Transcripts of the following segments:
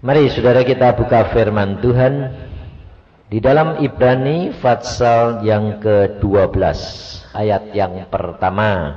Mari saudara kita buka firman Tuhan di dalam Ibrani pasal yang ke-12 ayat yang pertama.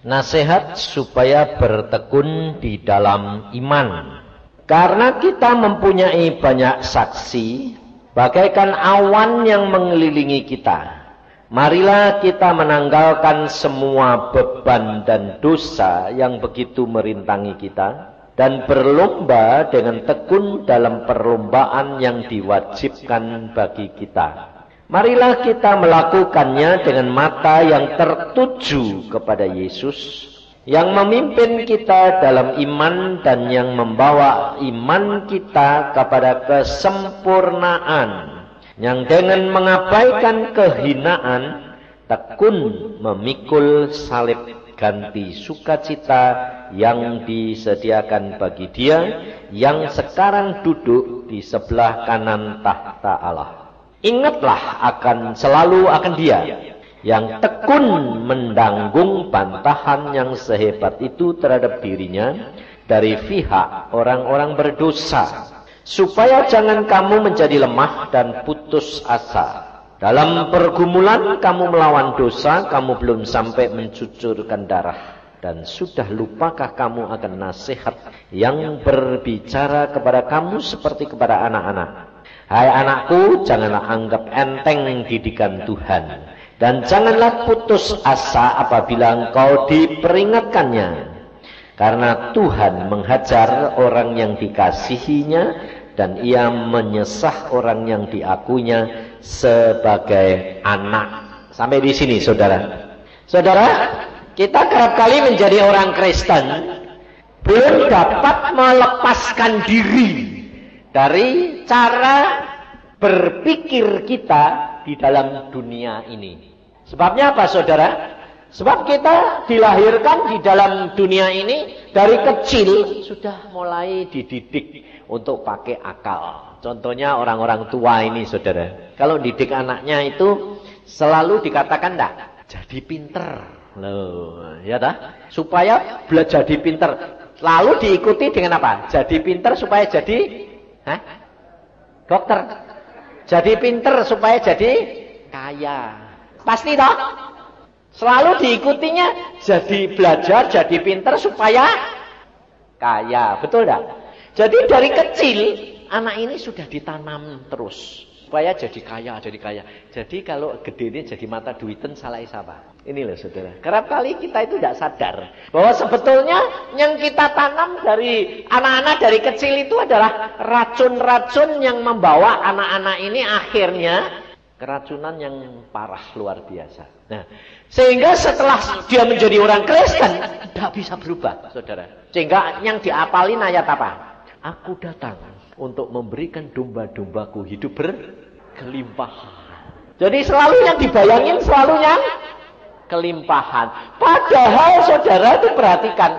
Nasihat supaya bertekun di dalam iman. Karena kita mempunyai banyak saksi, bagaikan awan yang mengelilingi kita. Marilah kita menanggalkan semua beban dan dosa yang begitu merintangi kita, dan berlomba dengan tekun dalam perlombaan yang diwajibkan bagi kita. Marilah kita melakukannya dengan mata yang tertuju kepada Yesus, yang memimpin kita dalam iman dan yang membawa iman kita kepada kesempurnaan, yang dengan mengabaikan kehinaan, tekun memikul salib ganti sukacita yang disediakan bagi Dia yang sekarang duduk di sebelah kanan tahta Allah. Ingatlah selalu akan Dia yang tekun mendanggung bantahan yang sehebat itu terhadap dirinya dari pihak orang-orang berdosa, supaya jangan kamu menjadi lemah dan putus asa. Dalam pergumulan kamu melawan dosa, kamu belum sampai mencucurkan darah. Dan sudah lupakah kamu akan nasihat yang berbicara kepada kamu seperti kepada anak-anak? Hai anakku, janganlah anggap enteng didikan Tuhan. Dan janganlah putus asa apabila engkau diperingatkannya. Karena Tuhan menghajar orang yang dikasihinya, dan Ia menyesah orang yang diakuinya sebagai anak. Sampai di sini saudara. Saudara, kita kerap kali menjadi orang Kristen belum dapat melepaskan diri dari cara berpikir kita di dalam dunia ini. Sebabnya apa saudara? Sebab kita dilahirkan di dalam dunia ini dari kecil sudah mulai dididik untuk pakai akal. Contohnya orang-orang tua ini saudara. Kalau didik anaknya itu selalu dikatakan enggak, jadi pinter. Loh, ya dah? Supaya belajar jadi pinter. Lalu diikuti dengan apa? Jadi pinter supaya jadi dokter. Jadi pinter supaya jadi kaya. Pasti toh? Selalu diikutinya jadi belajar, jadi pinter supaya kaya. Betul enggak? Jadi dari kecil anak ini sudah ditanam terus supaya jadi kaya, jadi kaya. Jadi kalau gede ini jadi mata duiten salah siapa? Ini loh saudara. Kerap kali kita itu tidak sadar bahwa sebetulnya yang kita tanam dari anak-anak dari kecil itu adalah racun-racun yang membawa anak-anak ini akhirnya keracunan yang parah luar biasa. Nah, sehingga setelah dia menjadi orang Kristen tidak bisa berubah, saudara. Sehingga yang diapalin ayat apa? Aku datang untuk memberikan domba-dombaku hidup berkelimpahan. Jadi selalu yang dibayangin selalu yang kelimpahan. Padahal saudara itu perhatikan,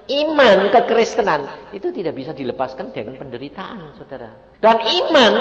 iman kekristenan itu tidak bisa dilepaskan dengan penderitaan, saudara. Dan iman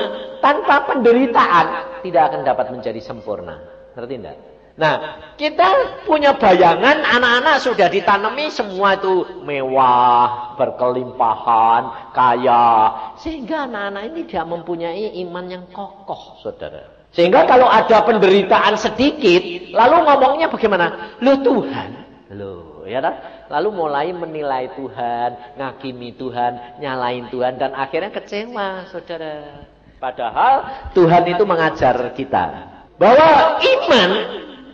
tanpa penderitaan tidak akan dapat menjadi sempurna. Ngerti enggak? Nah, kita punya bayangan anak-anak sudah ditanami semua itu mewah, berkelimpahan, kaya. Sehingga anak-anak ini tidak mempunyai iman yang kokoh, saudara. Sehingga kalau ada penderitaan sedikit, lalu ngomongnya bagaimana? Loh Tuhan, loh, ya kan? Lalu mulai menilai Tuhan, ngakimi Tuhan, nyalain Tuhan, dan akhirnya kecewa, saudara. Padahal Tuhan itu mengajar kita bahwa iman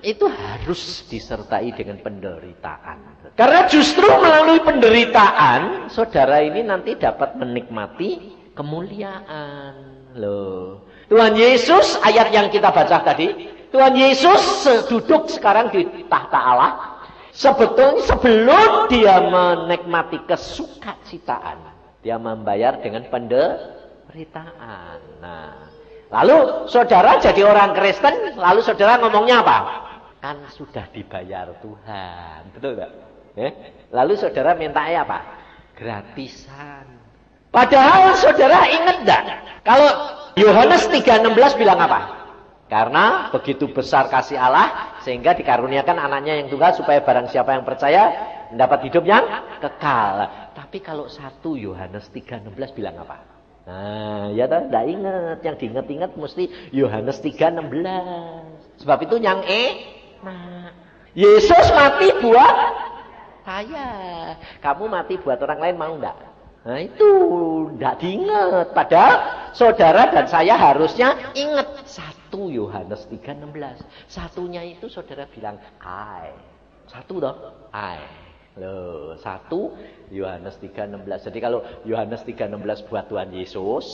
itu harus disertai dengan penderitaan. Karena justru melalui penderitaan, saudara ini nanti dapat menikmati kemuliaan. Loh, Tuhan Yesus, ayat yang kita baca tadi, Tuhan Yesus duduk sekarang di tahta Allah. Sebetulnya sebelum dia menikmati kesukacitaan, dia membayar dengan penderitaan. Nah, lalu saudara jadi orang Kristen, lalu saudara ngomongnya apa? Kan sudah dibayar Tuhan, betul enggak? Lalu saudara mintanya apa? Gratisan. Padahal saudara ingat enggak? Kalau Yohanes 3:16 bilang apa? Karena begitu besar kasih Allah sehingga dikaruniakan anaknya yang tunggal supaya barang siapa yang percaya mendapat hidup yang kekal. Tapi kalau 1 Yohanes 3:16 bilang apa? Nah, ya tak enggak ingat. Yang diingat-ingat mesti Yohanes 3:16. Sebab itu yang nah, Yesus mati buat saya. Kamu mati buat orang lain mau enggak? Nah, itu enggak diingat. Padahal saudara dan saya harusnya ingat 1 Yohanes 3:16. Satunya itu saudara bilang I. 1 toh? I. Loh, 1 Yohanes 3:16. Jadi kalau Yohanes 3:16 buat Tuhan Yesus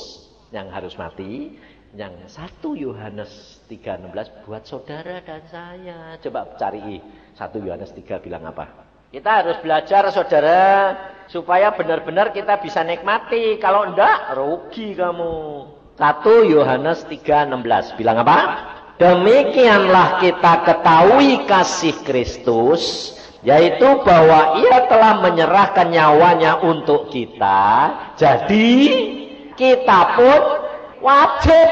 yang harus mati, yang 1 Yohanes 3:16 buat saudara dan saya. Coba cari 1 Yohanes 3 bilang apa? Kita harus belajar saudara supaya benar-benar kita bisa nikmati. Kalau enggak rugi kamu. 1 Yohanes 3:16 bilang apa? Demikianlah kita ketahui kasih Kristus, yaitu bahwa ia telah menyerahkan nyawanya untuk kita. Jadi kita pun wajib.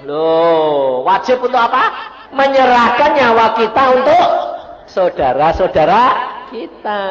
Loh, wajib untuk apa? Menyerahkan nyawa kita untuk saudara-saudara kita.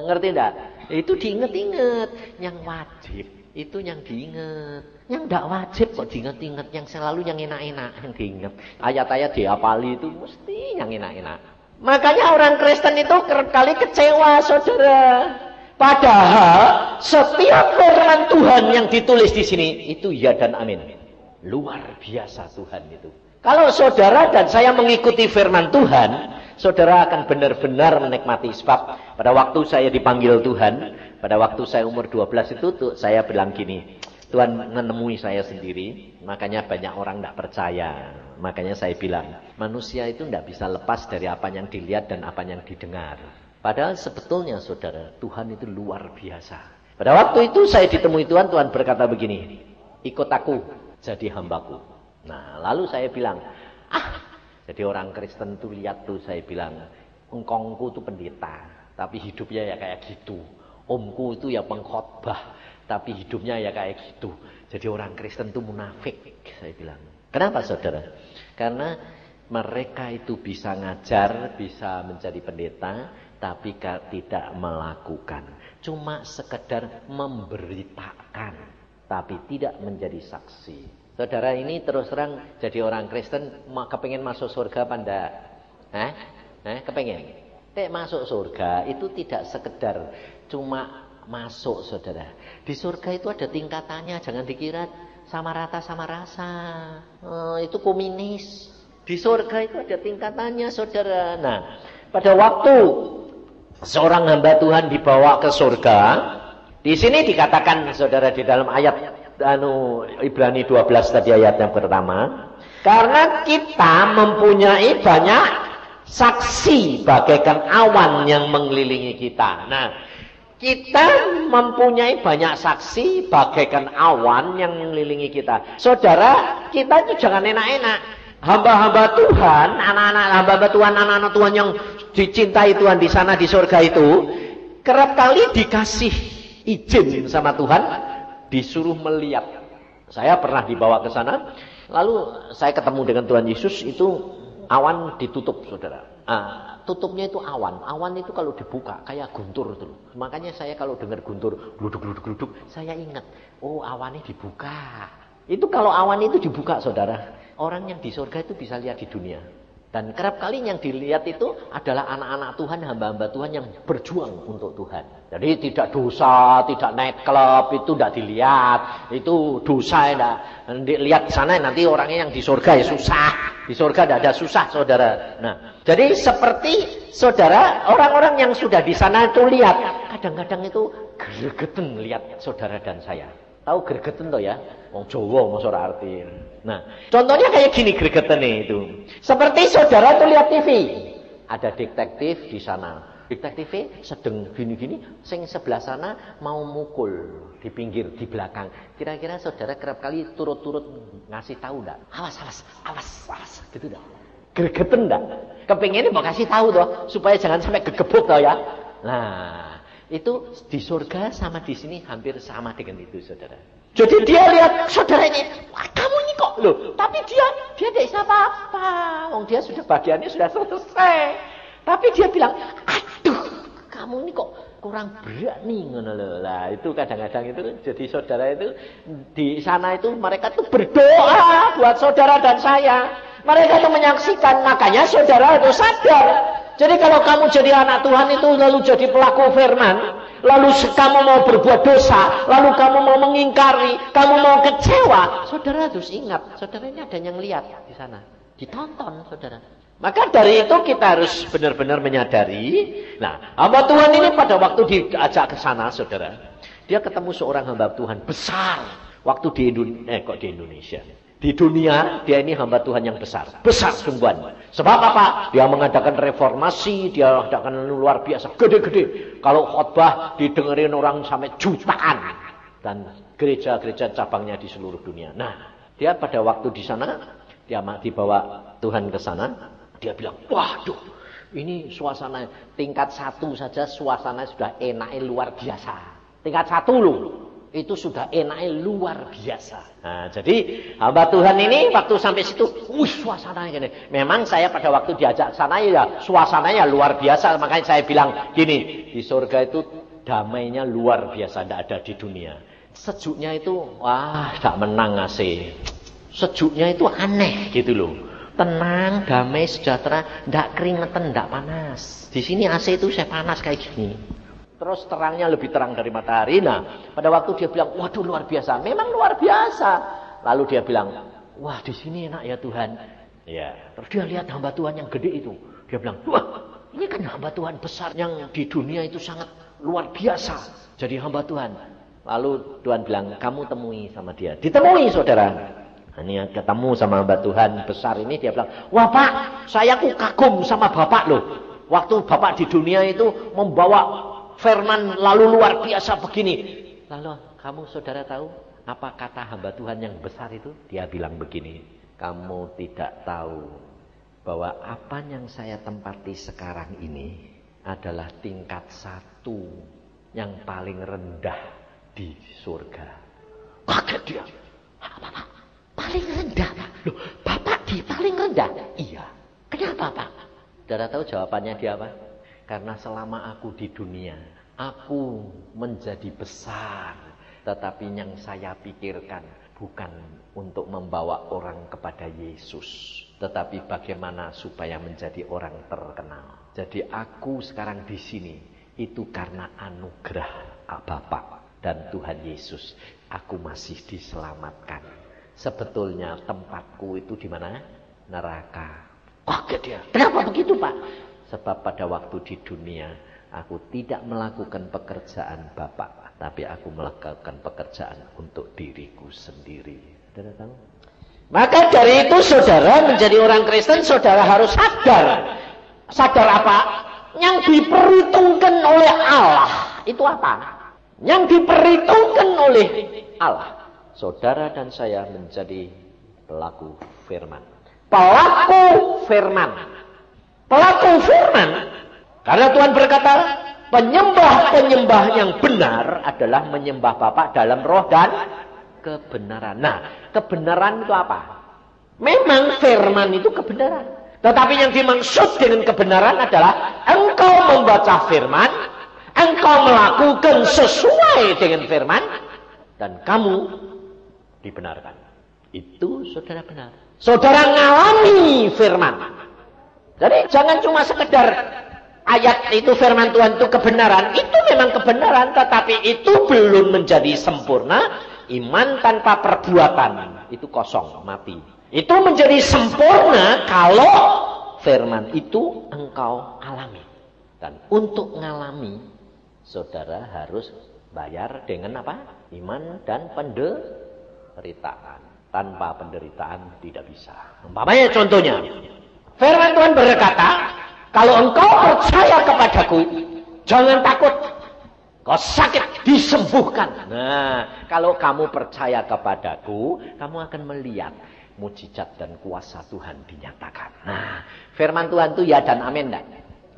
Ngerti enggak? Itu diingat-ingat. Yang wajib itu yang diingat. Yang enggak wajib kok diingat-ingat. Yang selalu yang enak-enak yang diingat. Ayat-ayat diapali itu mesti yang enak-enak. Makanya orang Kristen itu kali kecewa, saudara. Padahal setiap firman Tuhan yang ditulis di sini itu ya dan amin. Luar biasa Tuhan itu. Kalau saudara dan saya mengikuti firman Tuhan, saudara akan benar-benar menikmati. Sebab pada waktu saya dipanggil Tuhan, pada waktu saya umur 12 itu saya bilang gini, Tuhan menemui saya sendiri, makanya banyak orang tidak percaya. Makanya saya bilang, manusia itu tidak bisa lepas dari apa yang dilihat dan apa yang didengar. Padahal sebetulnya saudara, Tuhan itu luar biasa. Pada waktu itu saya ditemui Tuhan, Tuhan berkata begini, ikut aku jadi hambaku. Nah, lalu saya bilang, jadi orang Kristen tuh lihat tuh, saya bilang, engkongku tuh pendeta, tapi hidupnya ya kayak gitu. Omku itu ya pengkhotbah, tapi hidupnya ya kayak gitu. Jadi orang Kristen tuh munafik, saya bilang. Kenapa saudara? Karena mereka itu bisa ngajar, bisa menjadi pendeta, tapi tidak melakukan. Cuma sekedar memberitakan, tapi tidak menjadi saksi. Saudara ini terus terang jadi orang Kristen, kepengen masuk surga apa enggak? Kepengen? Masuk surga itu tidak sekedar cuma masuk saudara. Di surga itu ada tingkatannya, jangan dikira sama rata sama rasa. Itu komunis. Di surga itu ada tingkatannya saudara. Nah, pada waktu seorang hamba Tuhan dibawa ke surga, di sini dikatakan saudara di dalam ayat Ibrani 12 tadi ayat yang pertama, karena kita mempunyai banyak saksi bagaikan awan yang mengelilingi kita. Nah, kita mempunyai banyak saksi bagaikan awan yang mengelilingi kita. Saudara, kita itu jangan enak-enak. Hamba-hamba Tuhan, anak-anak hamba Tuhan, anak-anak Tuhan yang dicintai Tuhan di sana di surga itu, kerap kali dikasih izin sama Tuhan, disuruh melihat. Saya pernah dibawa ke sana, lalu saya ketemu dengan Tuhan Yesus, itu awan ditutup, saudara. Tutupnya itu awan. Awan itu kalau dibuka kayak guntur itu. Makanya saya kalau dengar guntur gluduk-gluduk, saya ingat, oh awannya dibuka. Itu kalau awan itu dibuka, saudara, orang yang di surga itu bisa lihat di dunia. Dan kerap kali yang dilihat itu adalah anak-anak Tuhan, hamba-hamba Tuhan yang berjuang untuk Tuhan. Jadi tidak dosa, tidak naik klub, itu tidak dilihat. Itu dosa, tidak dilihat di sana, nanti orangnya yang di surga ya susah. Di surga tidak ada susah, saudara. Nah, jadi seperti saudara, orang-orang yang sudah di sana itu lihat. Kadang-kadang itu gregeten lihat saudara dan saya. Tahu gregeten toh ya? Wong Jawa masa ora arti. Nah, contohnya kayak gini gregetene itu. Seperti saudara tuh lihat TV. Ada detektif di sana. Detektifnya sedang gini-gini, sing sebelah sana mau mukul di pinggir di belakang. Kira-kira saudara kerap kali turut-turut ngasih tahu enggak? Awas, gitu enggak? Gregeten enggak? Kepinginnya mau kasih tahu toh, supaya jangan sampai gegebuk toh ya. Nah, itu di surga sama di sini hampir sama dengan itu, saudara. Jadi dia lihat saudara ini, wah kamu ini kok loh, tapi dia tidak bisa apa-apa. Wong dia sudah bagiannya sudah selesai. Tapi dia bilang, aduh, kamu ini kok kurang berani ngono lho. Lah itu kadang-kadang itu jadi saudara itu di sana itu mereka tuh berdoa buat saudara dan saya. Mereka itu menyaksikan, makanya saudara itu sadar. Jadi kalau kamu jadi anak Tuhan itu lalu jadi pelaku firman, lalu kamu mau berbuat dosa, lalu kamu mau mengingkari, kamu mau kecewa, saudara harus ingat, saudara ini ada yang lihat di sana, ditonton saudara. Maka dari itu kita harus benar-benar menyadari. Nah, hamba Tuhan ini pada waktu diajak ke sana, saudara, dia ketemu seorang hamba Tuhan besar. Waktu di Indonesia. Di dunia, dia ini hamba Tuhan yang besar. Besar sungguhan. Sebab apa? Dia mengadakan reformasi, dia mengadakan luar biasa, gede-gede. Kalau khotbah didengerin orang sampai jutaan. Dan gereja-gereja cabangnya di seluruh dunia. Nah, dia pada waktu di sana, dia dibawa Tuhan ke sana. Dia bilang, waduh, ini suasana tingkat 1 saja suasana sudah enaknya luar biasa. Tingkat 1 loh, itu sudah enaknya luar biasa. Nah, jadi hamba Tuhan ini waktu sampai situ, suasananya gini. Memang saya pada waktu diajak sana ya suasananya luar biasa. Makanya saya bilang gini, di surga itu damainya luar biasa, tidak ada di dunia. Sejuknya itu, wah, tak menang AC. Sejuknya itu aneh gitu loh. Tenang, damai, sejahtera, ndak keringetan, ndak panas. Di sini AC itu saya panas kayak gini. Terus terangnya lebih terang dari matahari. Nah, pada waktu dia bilang, waduh luar biasa. Memang luar biasa. Lalu dia bilang, wah di sini enak ya Tuhan. Ya. Terus dia lihat hamba Tuhan yang gede itu. Dia bilang, wah ini kan hamba Tuhan besar yang di dunia itu sangat luar biasa. Jadi hamba Tuhan. Lalu Tuhan bilang, kamu temui sama dia. Ditemui saudara. Ini ketemu sama hamba Tuhan besar ini, dia bilang, wah Pak, saya kagum sama Bapak loh. Waktu Bapak di dunia itu membawa firman lalu luar biasa begini. Lalu kamu saudara tahu apa kata hamba Tuhan yang besar itu? Dia bilang begini, kamu tidak tahu bahwa apa yang saya tempati sekarang ini adalah tingkat 1 yang paling rendah di surga. Kaget dia. Apa Pak? Paling rendah Pak. Loh, Bapak di paling rendah? Iya. Kenapa Pak? Saudara tahu jawabannya dia apa? Karena selama aku di dunia, aku menjadi besar. Tetapi yang saya pikirkan bukan untuk membawa orang kepada Yesus. Tetapi bagaimana supaya menjadi orang terkenal. Jadi aku sekarang di sini, itu karena anugerah Bapa dan Tuhan Yesus. Aku masih diselamatkan. Sebetulnya tempatku itu di mana? Neraka. Kaget dia. Kenapa begitu Pak? Sebab pada waktu di dunia aku tidak melakukan pekerjaan Bapak, tapi aku melakukan pekerjaan untuk diriku sendiri. Saudara tahu? Maka dari itu saudara menjadi orang Kristen, saudara harus sadar. Sadar apa? Yang diperhitungkan oleh Allah itu apa? Yang diperhitungkan oleh Allah. Saudara dan saya menjadi pelaku firman. Pelaku firman. Pelaku firman. Karena Tuhan berkata, penyembah-penyembah yang benar adalah menyembah Bapa dalam roh dan kebenaran. Nah, kebenaran itu apa? Memang firman itu kebenaran. Tetapi yang dimaksud dengan kebenaran adalah engkau membaca firman, engkau melakukan sesuai dengan firman, dan kamu dibenarkan. Itu saudara benar. Saudara ngalami firman. Jadi jangan cuma sekedar ayat itu firman Tuhan itu kebenaran. Itu memang kebenaran. Tetapi itu belum menjadi sempurna. Iman tanpa perbuatan itu kosong, mati. Itu menjadi sempurna kalau firman itu engkau alami. Dan untuk ngalami, saudara harus bayar dengan apa? Iman dan penderitaan. Tanpa penderitaan tidak bisa. Umpamanya contohnya, firman Tuhan berkata, kalau engkau percaya kepadaku, jangan takut. Kau sakit disembuhkan. Nah, kalau kamu percaya kepadaku, kamu akan melihat mujizat dan kuasa Tuhan dinyatakan. Nah, firman Tuhan itu ya dan amin enggak?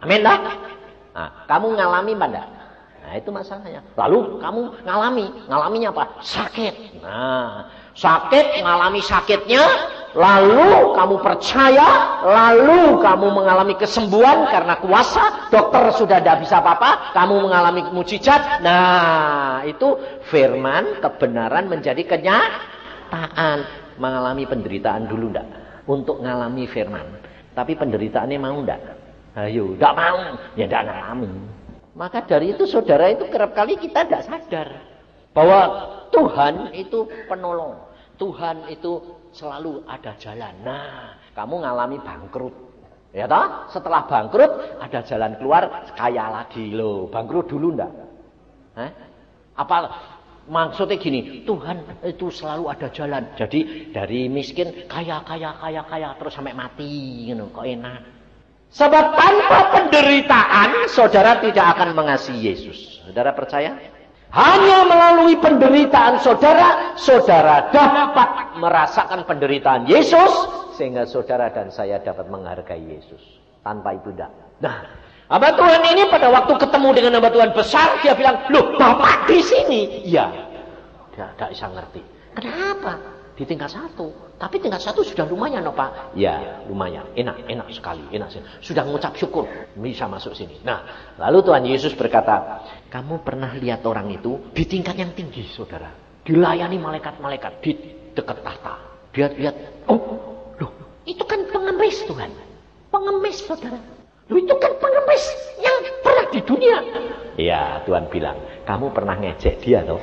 Amin enggak? Nah, kamu ngalami enggak? Nah, itu masalahnya. Lalu kamu ngalaminya apa? Sakit. Nah, sakit, ngalami sakitnya, lalu kamu percaya, lalu kamu mengalami kesembuhan karena kuasa, dokter sudah tidak bisa apa-apa, kamu mengalami mujizat. Nah, itu firman kebenaran menjadi kenyataan. Mengalami penderitaan dulu enggak? Untuk mengalami firman. Tapi penderitaannya mau enggak? Ayo, enggak mau. Ya enggak ngalami. Maka dari itu saudara itu kerap kali kita tidak sadar bahwa Tuhan itu penolong. Tuhan itu selalu ada jalan. Nah, kamu ngalami bangkrut. Ya toh? Setelah bangkrut ada jalan keluar, kaya lagi loh. Bangkrut dulu enggak? Apa maksudnya gini, Tuhan itu selalu ada jalan. Jadi dari miskin kaya terus sampai mati gitu. Kok enak. Sebab tanpa penderitaan saudara tidak akan mengasihi Yesus. Saudara percaya? Hanya melalui penderitaan saudara dapat merasakan penderitaan Yesus sehingga saudara dan saya dapat menghargai Yesus. Tanpa itu tidak. Nah, hamba Tuhan ini pada waktu ketemu dengan hamba Tuhan besar, dia bilang, loh Bapak di sini. Iya, dia tidak bisa ngerti. Kenapa? Di tingkat 1. Tapi tingkat 1 sudah lumayan loh Pak. Ya, lumayan. Enak sekali. Sudah mengucap syukur. Bisa masuk sini. Nah, lalu Tuhan Yesus berkata, kamu pernah lihat orang itu di tingkat yang tinggi, saudara. Dilayani malaikat-malaikat di dekat tahta. Dia lihat, oh, loh, itu kan pengemis Tuhan. Pengemis, saudara. Loh, itu kan pengemis yang pernah di dunia. Iya, Tuhan bilang, kamu pernah ngejek dia toh?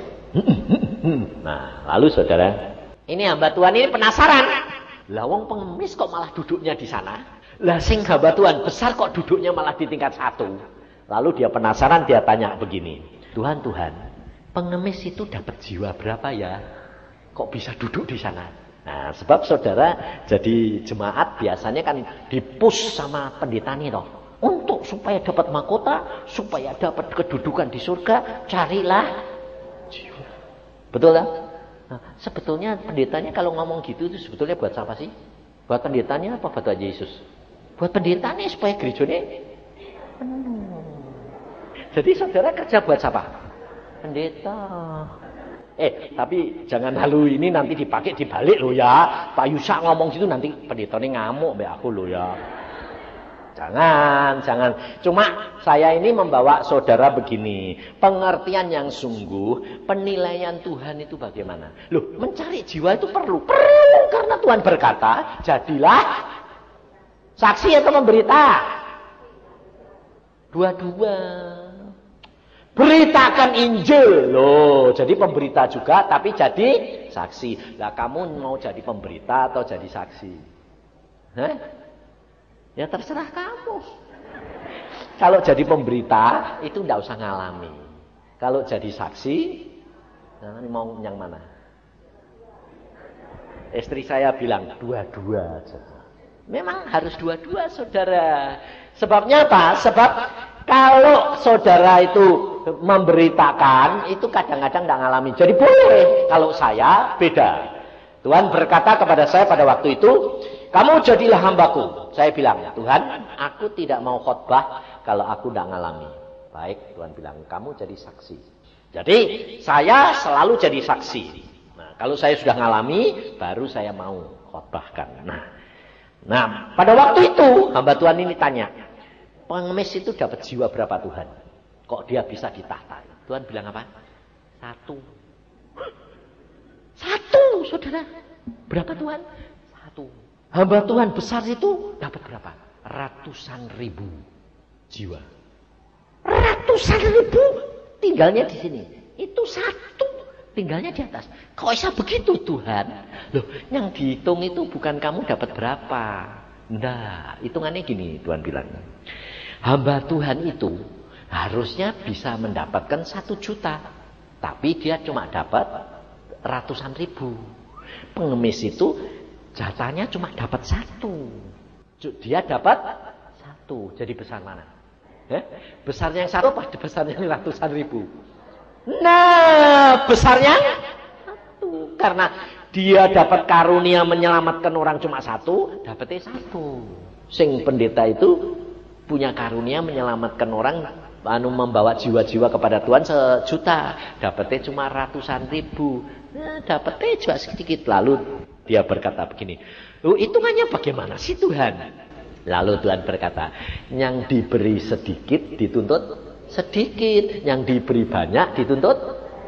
Nah, lalu saudara, ini hamba Tuhan ini penasaran. Lah wong pengemis kok malah duduknya di sana? Lah sing hamba Tuhan besar kok duduknya malah di tingkat 1? Lalu dia penasaran, dia tanya begini, Tuhan, pengemis itu dapat jiwa berapa ya? Kok bisa duduk di sana? Nah, sebab saudara jadi jemaat biasanya kan dipush sama pendeta nih toh. Untuk supaya dapat mahkota, supaya dapat kedudukan di surga, carilah jiwa. Betul lah? Nah, sebetulnya pendetanya kalau ngomong gitu itu sebetulnya buat siapa sih? Buat pendetanya apa buat Yesus? Buat pendetanya supaya gerejanya penuh. Jadi saudara kerja buat siapa? Pendeta. Tapi jangan halu ini nanti dipakai dibalik loh ya. Pak Yusak ngomong gitu nanti pendetanya ngamuk mbak aku loh ya. Jangan. Cuma saya ini membawa saudara begini. Pengertian yang sungguh, penilaian Tuhan itu bagaimana? Loh, mencari jiwa itu perlu. Karena Tuhan berkata, jadilah saksi atau memberita. Dua-dua. Beritakan Injil. Loh, jadi pemberita juga tapi jadi saksi. Lah kamu mau jadi pemberita atau jadi saksi? Ya terserah kamu. Kalau jadi pemberita itu tidak usah ngalami. Kalau jadi saksi, ini mau yang mana? Istri saya bilang dua-dua aja. Memang harus dua-dua saudara. Sebabnya apa? Sebab kalau saudara itu memberitakan, itu kadang-kadang tidak ngalami. Jadi boleh. Kalau saya beda. Tuhan berkata kepada saya pada waktu itu, kamu jadilah hambaku. Saya bilang, Tuhan, aku tidak mau khotbah kalau aku tidak ngalami. Baik, Tuhan bilang, kamu jadi saksi. Jadi, saya selalu jadi saksi. Nah, kalau saya sudah ngalami, baru saya mau khotbahkan. Nah, pada waktu itu, hamba Tuhan ini tanya, pengemis itu dapat jiwa berapa Tuhan? Kok dia bisa ditahta? Tuhan bilang apa? 1. 1, saudara. Berapa Tuhan? 1. Hamba Tuhan besar itu dapat berapa? Ratusan ribu jiwa. Ratusan ribu tinggalnya di sini. Itu 1 tinggalnya di atas. Kok bisa begitu Tuhan? Loh, yang dihitung itu bukan kamu dapat berapa. Nah, hitungannya gini Tuhan bilang. Hamba Tuhan itu harusnya bisa mendapatkan 1 juta. Tapi dia cuma dapat ratusan ribu. Pengemis itu jatahnya cuma dapat 1. Dia dapat 1. Jadi besar mana? Besarnya yang 1 apa besarnya yang ratusan ribu? Nah, besarnya 1. Karena dia dapat karunia menyelamatkan orang cuma 1, dapatnya 1. Sing pendeta itu punya karunia menyelamatkan orang, membawa jiwa-jiwa kepada Tuhan 1 juta, dapatnya cuma ratusan ribu. Nah, dapatnya juga sedikit. Lalu Dia berkata begini, hitungannya bagaimana sih Tuhan? Lalu Tuhan berkata, yang diberi sedikit dituntut sedikit, yang diberi banyak dituntut.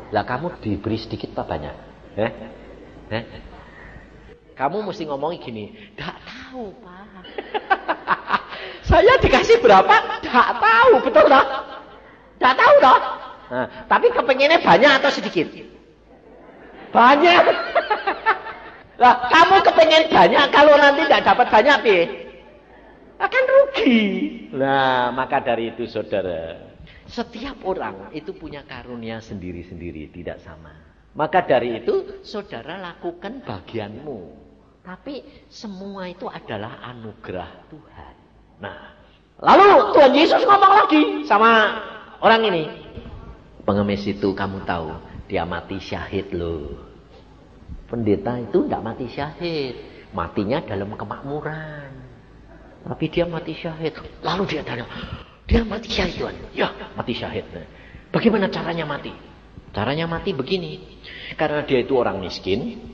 Lah kamu diberi sedikit apa banyak? Kamu mesti ngomongin gini, enggak tahu Pak. Saya dikasih berapa? Enggak tahu, betul tak? Enggak tahu toh? Nah, tapi kepengennya banyak atau sedikit? Banyak. Lah, kamu kepengen banyak, kalau nanti tidak dapat banyak, akan rugi. Nah, maka dari itu saudara, setiap orang itu punya karunia sendiri-sendiri, tidak sama. Maka dari itu, saudara lakukan bagianmu. Tapi semua itu adalah anugerah Tuhan. Nah, lalu Tuhan Yesus ngomong lagi sama orang ini. Pengemis itu kamu tahu, dia mati syahid loh. Pendeta itu tidak mati syahid, matinya dalam kemakmuran. Tapi dia mati syahid. Lalu dia tanya, dia mati syahid Tuhan? Ya, mati syahid. Bagaimana caranya mati? Caranya mati begini. Karena dia itu orang miskin,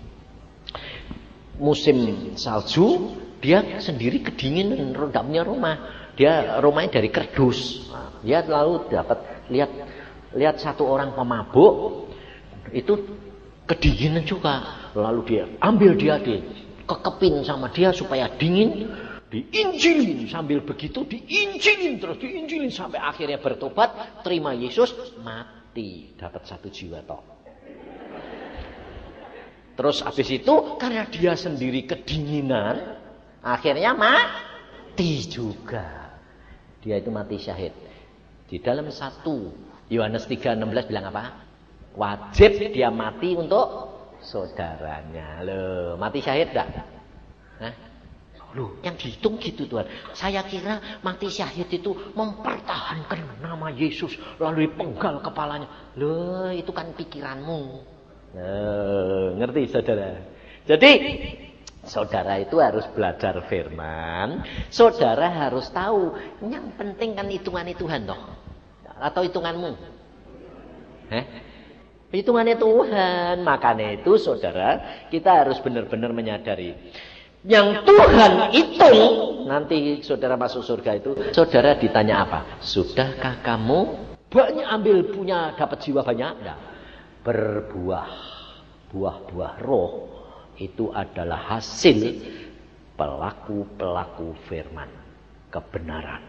musim salju, dia sendiri kedinginan, tidak punya rumah. Dia rumahnya dari kerdus. Dia lalu dapat lihat satu orang pemabuk, itu kedinginan juga. Lalu dia ambil dia kekepin sama dia supaya dingin, diinjilin. Sambil begitu diinjilin terus, diinjilin sampai akhirnya bertobat, terima Yesus, mati, dapat 1 jiwa toh. Terus habis itu karena dia sendiri kedinginan, akhirnya mati juga. Dia itu mati syahid. Di dalam 1 Yohanes 3:16 bilang apa? Wajib dia mati untuk saudaranya. Loh, mati syahid enggak? Loh, yang dihitung gitu Tuhan. Saya kira mati syahid itu mempertahankan nama Yesus lalu dipenggal kepalanya. Loh, itu kan pikiranmu. Ngerti saudara? Jadi saudara itu harus belajar firman. Saudara harus tahu yang penting kan hitungan Tuhan toh. Atau hitunganmu? Hitungannya Tuhan. Makanya itu saudara, kita harus benar-benar menyadari. Yang Tuhan hitung, nanti saudara masuk surga itu, saudara ditanya apa? Sudahkah kamu banyak punya dapat jiwa banyak? Enggak. Berbuah. Buah-buah roh itu adalah hasil pelaku-pelaku firman. Kebenaran.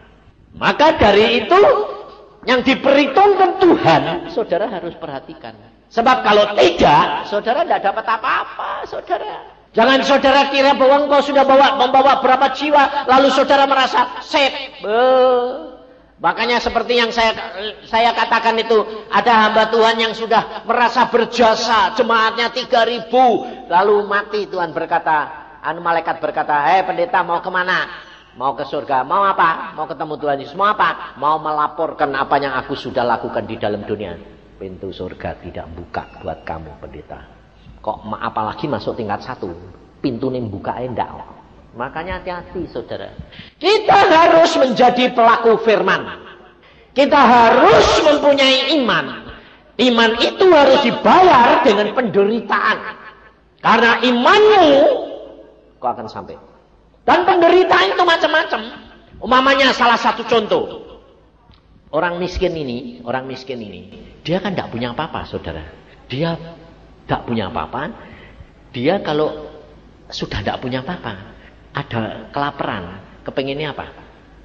Maka dari itu, yang diperhitungkan Tuhan, saudara harus perhatikan. Sebab kalau tidak, saudara tidak dapat apa-apa, saudara. Jangan saudara kira bahwa engkau sudah membawa berapa jiwa, lalu saudara merasa safe. Makanya seperti yang saya katakan itu, ada hamba Tuhan yang sudah merasa berjasa, jemaatnya 3.000, lalu mati. Tuhan berkata, malaikat berkata, hei pendeta mau kemana? Mau ke surga, mau apa? Mau ketemu Tuhan Yesus, mau apa? Mau melaporkan apa yang aku sudah lakukan di dalam dunia. Pintu surga tidak buka buat kamu pendeta. Kok apalagi masuk tingkat 1, pintu ini buka enggak. Makanya hati-hati saudara. Kita harus menjadi pelaku firman. Kita harus mempunyai iman. Iman itu harus dibayar dengan penderitaan. Karena imanmu, kau akan sampai. Dan penderitaan itu macam-macam. Umpamanya salah satu contoh. Orang miskin ini, dia kan tidak punya apa-apa, saudara. Dia tidak punya apa-apa. Dia kalau sudah tidak punya apa-apa, ada kelaparan, kepengennya apa?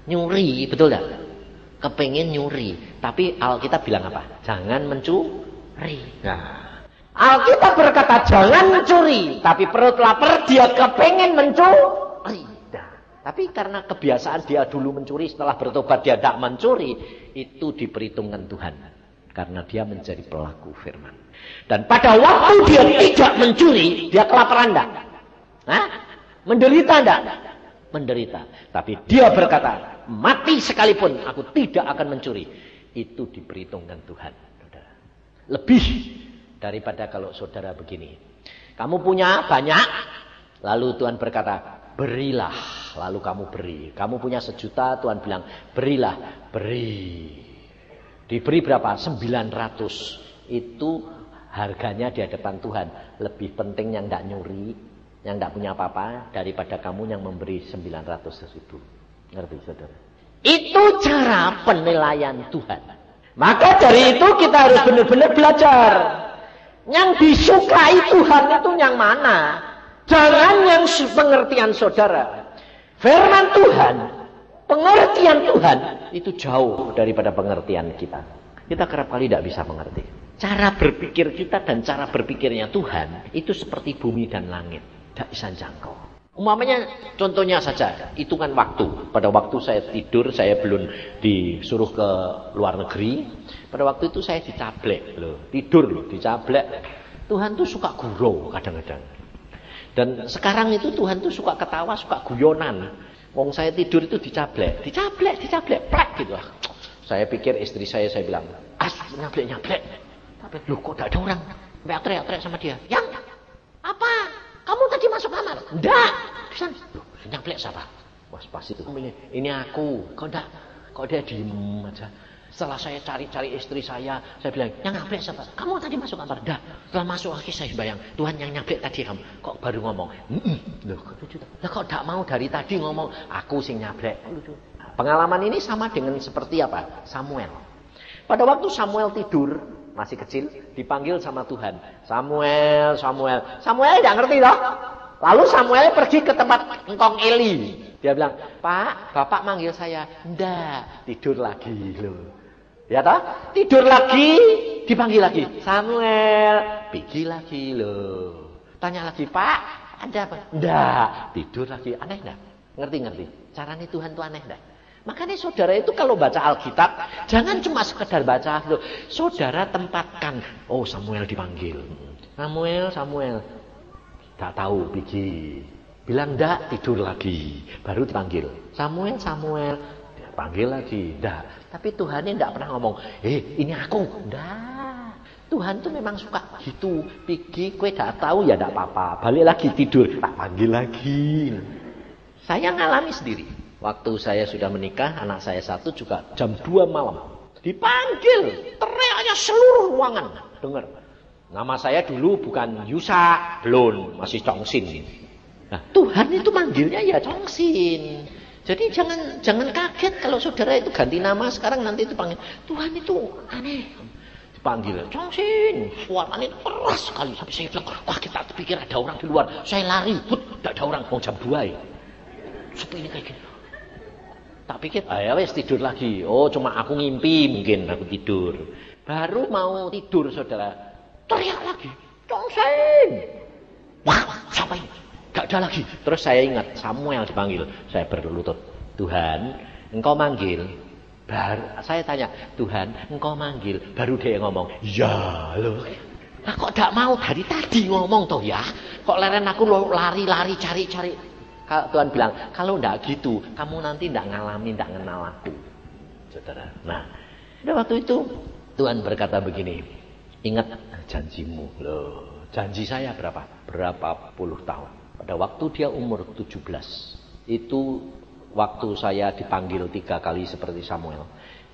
Nyuri, betul tidak? Kepengen nyuri. Tapi Alkitab bilang apa? Jangan mencuri. Nah, Alkitab berkata jangan mencuri, tapi perut lapar dia kepengen mencuri. Tapi karena kebiasaan dia dulu mencuri, setelah bertobat dia tidak mencuri, itu diperhitungkan Tuhan. Karena dia menjadi pelaku firman. Dan pada waktu dia tidak mencuri, dia kelaparan tidak? Menderita tidak? Menderita. Tapi dia berkata, mati sekalipun aku tidak akan mencuri. Itu diperhitungkan Tuhan. Lebih daripada kalau saudara begini. Kamu punya banyak, lalu Tuhan berkata, berilah, lalu kamu beri. Kamu punya 1 juta, Tuhan bilang, berilah, beri. Diberi berapa? 900. Itu harganya di hadapan Tuhan. Lebih penting yang tidak nyuri, yang tidak punya apa-apa daripada kamu yang memberi 900.000. Ngerti saudara? Itu cara penilaian Tuhan. Maka dari itu kita harus benar-benar belajar. Yang disukai Tuhan itu yang mana? Jangan yang pengertian saudara. Firman Tuhan, pengertian Tuhan itu jauh daripada pengertian kita. Kita kerap kali tidak bisa mengerti. Cara berpikir kita dan cara berpikirnya Tuhan itu seperti bumi dan langit. Tidak bisa jangkau. Umpamanya contohnya saja, hitungan waktu. Pada waktu saya tidur, saya belum disuruh ke luar negeri. Pada waktu itu saya dicablek loh, tidur loh, dicablek. Tuhan tuh suka gurau kadang-kadang. Dan sekarang itu Tuhan tuh suka ketawa, suka guyonan. Wong saya tidur itu dicablek, plek gitu lah. Saya pikir istri saya bilang, nyablek. Tapi loh kok tidak ada orang? Teriak-teriak sama dia. Yang apa? Kamu tadi masuk kamar? Enggak. Bisa nyablek siapa? Wah pas itu. Ini aku. Kok dia diem aja. Setelah saya cari-cari istri saya bilang, yang nyablek siapa? Kamu tadi masuk kamar? Enggak. Setelah masuk lagi saya bayang, Tuhan yang nyablek tadi kamu. Kok baru ngomong? Loh kok lucu. Lah kok tidak mau dari tadi ngomong, aku sing nyablek. Lucu. Pengalaman ini sama dengan seperti apa? Samuel. Pada waktu Samuel tidur, masih kecil, dipanggil sama Tuhan. Samuel tidak ngerti loh. Lalu Samuel pergi ke tempat engkong Eli. Dia bilang, Pak, Bapak manggil saya. Ndak, tidur lagi loh. Ya toh? Tidur lagi, dipanggil lagi. Samuel, pergi lagi loh. Tanya lagi, Pak, ada apa? Ndak, tidur lagi. Aneh ndak? Ngerti? Caranya Tuhan itu aneh ndak? Makanya saudara itu kalau baca Alkitab, jangan cuma sekedar baca. Loh. Saudara tempatkan, oh Samuel dipanggil. Samuel. Tak tahu, pergi. Bilang enggak, tidur lagi. Baru dipanggil. Samuel. Dia panggil lagi. Enggak. Tapi Tuhan ini enggak pernah ngomong, ini aku. Enggak. Tuhan tuh memang suka gitu. Pergi, kue enggak tahu ya enggak apa-apa. Balik lagi tidur. Tak panggil lagi. Saya ngalami sendiri. Waktu saya sudah menikah, anak saya satu juga jam 2 malam. Dipanggil, teriaknya seluruh ruangan. Dengar. Nama saya dulu bukan Yusa, belum, masih Congsin. Nah, Tuhan itu manggilnya ya Congsin. Jadi jangan kaget kalau saudara itu ganti nama sekarang nanti itu panggil. Tuhan itu aneh. Dipanggil Congsin, suaranya keras sekali. Sampai saya bilang, wah kita pikir ada orang di luar. Saya lari, tidak ada orang, mau jam 2 ya. Seperti ini kayak gini. Tak pikir, ya wes tidur lagi. Oh cuma aku ngimpi mungkin aku tidur. Baru mau tidur saudara, teriak lagi, Congsin. Wah siapa ini? Gak ada lagi. Terus saya ingat Samuel dipanggil. Saya berlutut, Tuhan engkau manggil. Saya tanya, Tuhan engkau manggil. Baru dia ngomong, ya loh. Nah kok gak mau dari tadi ngomong toh ya. Kok leren aku lari-lari cari-cari. Tuhan bilang, kalau enggak gitu, kamu nanti enggak ngalamin, enggak kenal aku. Saudara. Nah, pada waktu itu, Tuhan berkata begini, ingat janjimu. Loh, janji saya berapa? Berapa puluh tahun. Pada waktu dia umur 17, itu waktu saya dipanggil 3 kali seperti Samuel.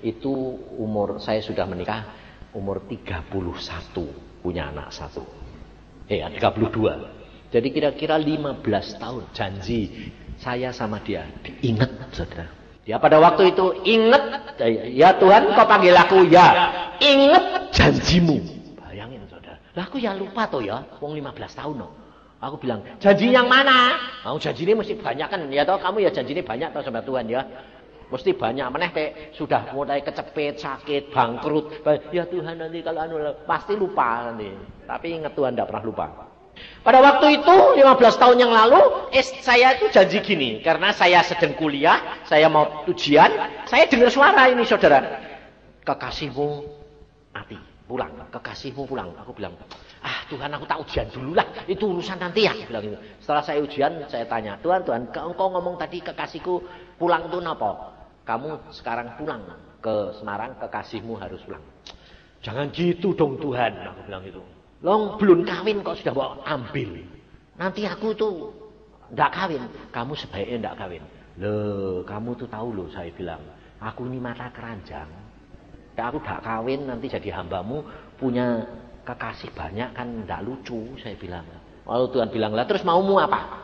Itu umur, saya sudah menikah, umur 31, punya anak 1. 32. Jadi kira-kira 15 tahun janji saya sama dia. Ingat saudara. Dia pada waktu itu ingat. Ya Tuhan kau panggil aku ya. Ingat janjimu. Bayangin saudara. Lah aku ya lupa toh ya. Wong 15 tahun loh. Aku bilang janji yang mana? Janji ini mesti banyak kan. Ya toh kamu ya janji ini banyak toh sama Tuhan ya. Mesti banyak. Meneh sudah mulai kecepet, sakit, bangkrut. Ya Tuhan nanti kalau pasti lupa nanti. Tapi ingat Tuhan tidak pernah lupa. Pada waktu itu 15 tahun yang lalu saya itu janji gini. Karena saya sedang kuliah, saya mau ujian, saya dengar suara ini saudara. Kekasihmu mati, pulang. Kekasihmu pulang. Aku bilang, Tuhan aku tak ujian dulu lah. Itu urusan nanti ya. Bilang gitu. Setelah saya ujian, saya tanya, Tuhan engkau ngomong tadi kekasihku pulang itu apa? Kamu sekarang pulang ke Semarang, kekasihmu harus pulang. Jangan gitu dong Tuhan. Aku bilang gitu. Long belum kawin kok sudah bawa ambil. Nanti aku tuh enggak kawin. Kamu sebaiknya enggak kawin. Loh, kamu tuh tahu loh saya bilang. Aku ini mata keranjang. Aku enggak kawin nanti jadi hambamu punya kekasih banyak kan enggak lucu saya bilang. Lalu Tuhan bilang, lah terus maumu apa?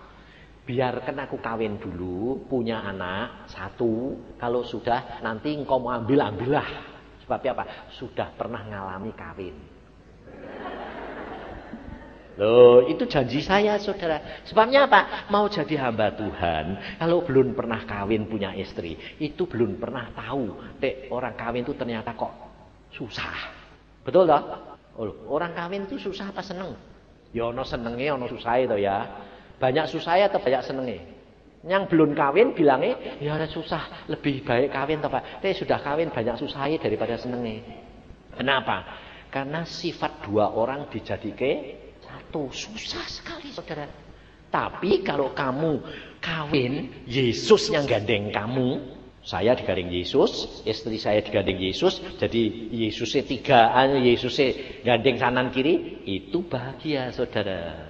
Biarkan aku kawin dulu, punya anak satu. Kalau sudah nanti engkau mau ambillah. Sebabnya apa? Sudah pernah ngalami kawin. Loh, itu janji saya, saudara. Sebabnya apa? Mau jadi hamba Tuhan, kalau belum pernah kawin punya istri, itu belum pernah tahu, orang kawin itu ternyata kok susah. Betul toh? Orang kawin itu susah apa seneng? Ya ono senenge, ono susah itu ya. Banyak susah atau banyak senenge? Yang belum kawin bilangnya, ya ada susah, lebih baik kawin toh Pak. Sudah kawin banyak susahnya daripada senenge. Kenapa? Karena sifat dua orang dijadikan satu, susah sekali saudara. Tapi kalau kamu kawin, Yesus yang gandeng kamu, saya digandeng Yesus, istri saya digandeng Yesus, jadi Yesusnya tiga, Yesusnya gandeng kanan kiri, itu bahagia saudara.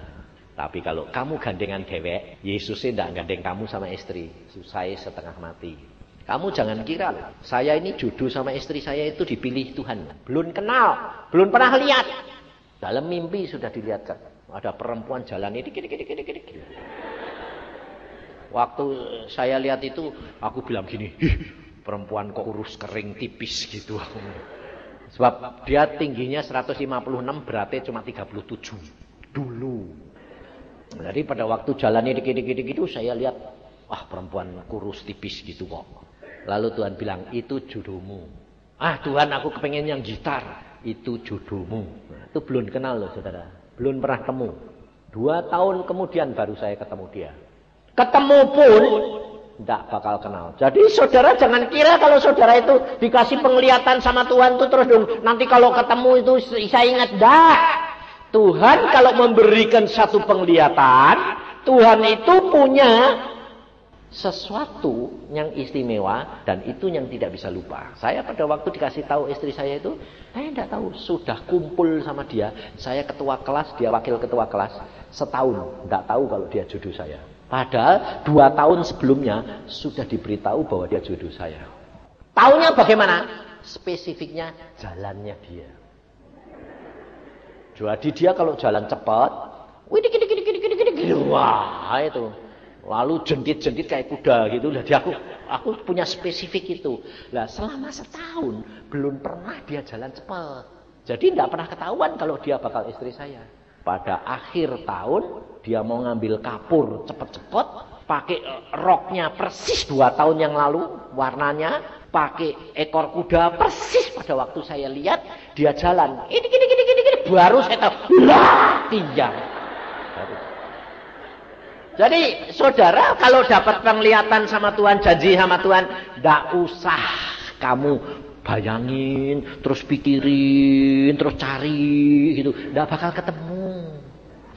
Tapi kalau kamu gandengan dewek, Yesusnya tidak gandeng kamu sama istri, saya setengah mati. Kamu jangan kira, saya ini jodoh sama istri saya itu dipilih Tuhan. Belum kenal, belum pernah lihat. Dalam mimpi sudah dilihatkan. Ada perempuan jalan ini. Waktu saya lihat itu, aku bilang gini, perempuan kok kurus kering tipis gitu. Sebab dia tingginya 156, beratnya cuma 37. Dulu. Jadi pada waktu jalan ini gitu, saya lihat, perempuan kurus tipis gitu kok. Lalu Tuhan bilang, itu jodohmu. Tuhan aku kepengen yang gitar. Itu jodohmu. Itu belum kenal loh saudara. Belum pernah ketemu. 2 tahun kemudian baru saya ketemu dia. Ketemu pun tidak bakal kenal. Jadi saudara jangan kira kalau saudara itu dikasih penglihatan sama Tuhan itu terus dong. Nanti kalau ketemu itu saya ingat. Dah. Tuhan kalau memberikan satu penglihatan, Tuhan itu punya sesuatu yang istimewa dan itu yang tidak bisa lupa. Saya pada waktu dikasih tahu istri saya itu, saya tidak tahu, sudah kumpul sama dia. Saya ketua kelas, dia wakil ketua kelas. Setahun, tidak tahu kalau dia jodoh saya. Padahal 2 tahun sebelumnya sudah diberitahu bahwa dia jodoh saya. Taunya bagaimana? Spesifiknya jalannya dia. Jadi dia kalau jalan cepat, wah itu. Lalu jentit-jentit kayak kuda gitu. Lah aku punya spesifik itu. Lah selama setahun belum pernah dia jalan cepat. Jadi tidak pernah ketahuan kalau dia bakal istri saya. Pada akhir tahun dia mau ngambil kapur cepet-cepet, pakai roknya persis 2 tahun yang lalu warnanya, pakai ekor kuda persis pada waktu saya lihat dia jalan. Ini baru saya tahu. Lah, tiang. Jadi saudara kalau dapat penglihatan sama Tuhan, janji sama Tuhan, tidak usah kamu bayangin, terus pikirin, terus cari gitu, tidak bakal ketemu.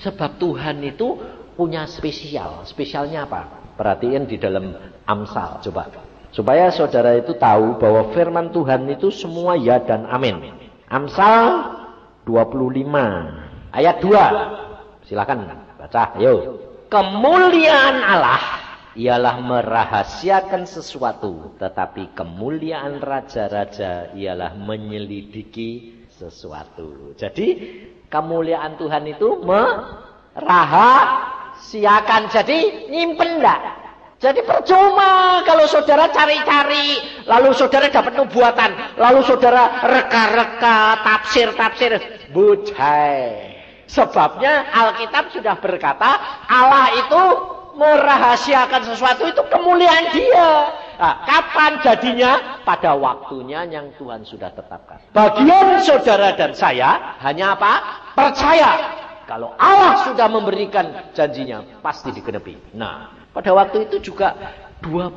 Sebab Tuhan itu punya spesial. Spesialnya apa? Perhatiin di dalam Amsal, coba. Supaya saudara itu tahu bahwa firman Tuhan itu semua ya dan amin. Amsal 25 ayat 2. Silakan baca, ayo. Kemuliaan Allah ialah merahasiakan sesuatu, tetapi kemuliaan raja-raja ialah menyelidiki sesuatu. Jadi kemuliaan Tuhan itu merahasiakan, jadi nyimpen enggak. Jadi percuma kalau saudara cari-cari, lalu saudara dapat nubuatan, lalu saudara reka-reka, tafsir-tafsir, bucai. Sebabnya Alkitab sudah berkata Allah itu merahasiakan sesuatu, itu kemuliaan dia. Nah, kapan jadinya? Pada waktunya yang Tuhan sudah tetapkan. Bagian saudara dan saya hanya apa? Percaya. Kalau Allah sudah memberikan janjinya, pasti digenapi. Nah, pada waktu itu juga 15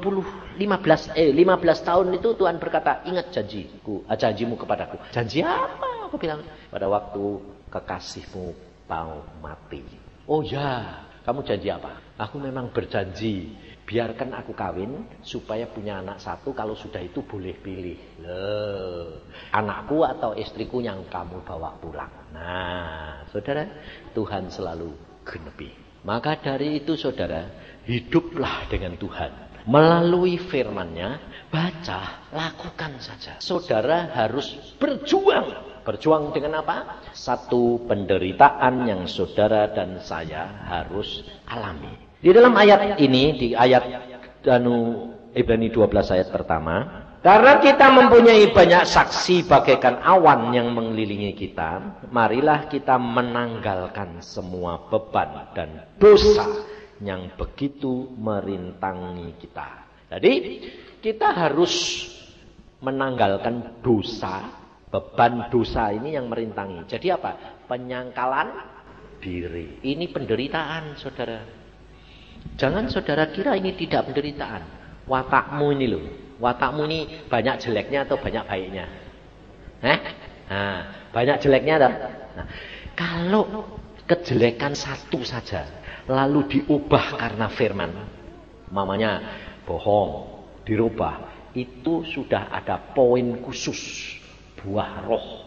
tahun itu Tuhan berkata, ingat janjimu kepadaku. Janji apa? Aku bilang, pada waktu kekasihmu mau mati. Oh ya, kamu janji apa? Aku memang berjanji, biarkan aku kawin supaya punya anak satu, kalau sudah itu boleh pilih. Loh, anakku atau istriku yang kamu bawa pulang. Nah, saudara, Tuhan selalu genepi. Maka dari itu saudara, hiduplah dengan Tuhan. Melalui firman-Nya, baca, lakukan saja. Saudara harus berjuang. Berjuang dengan apa? Satu penderitaan yang saudara dan saya harus alami. Di dalam ayat ini, di ayat Ibrani 12 ayat pertama, karena kita mempunyai banyak saksi bagaikan awan yang mengelilingi kita, marilah kita menanggalkan semua beban dan dosa yang begitu merintangi kita. Jadi, kita harus menanggalkan dosa, beban dosa ini yang merintangi. Jadi apa? Penyangkalan diri. Ini penderitaan, saudara. Jangan saudara kira ini tidak penderitaan. Watakmu ini loh. Watakmu ini banyak jeleknya atau banyak baiknya? Banyak jeleknya atau? Nah, kalau kejelekan satu saja, lalu diubah karena firman, mamanya bohong, dirubah, itu sudah ada poin khusus. Buah roh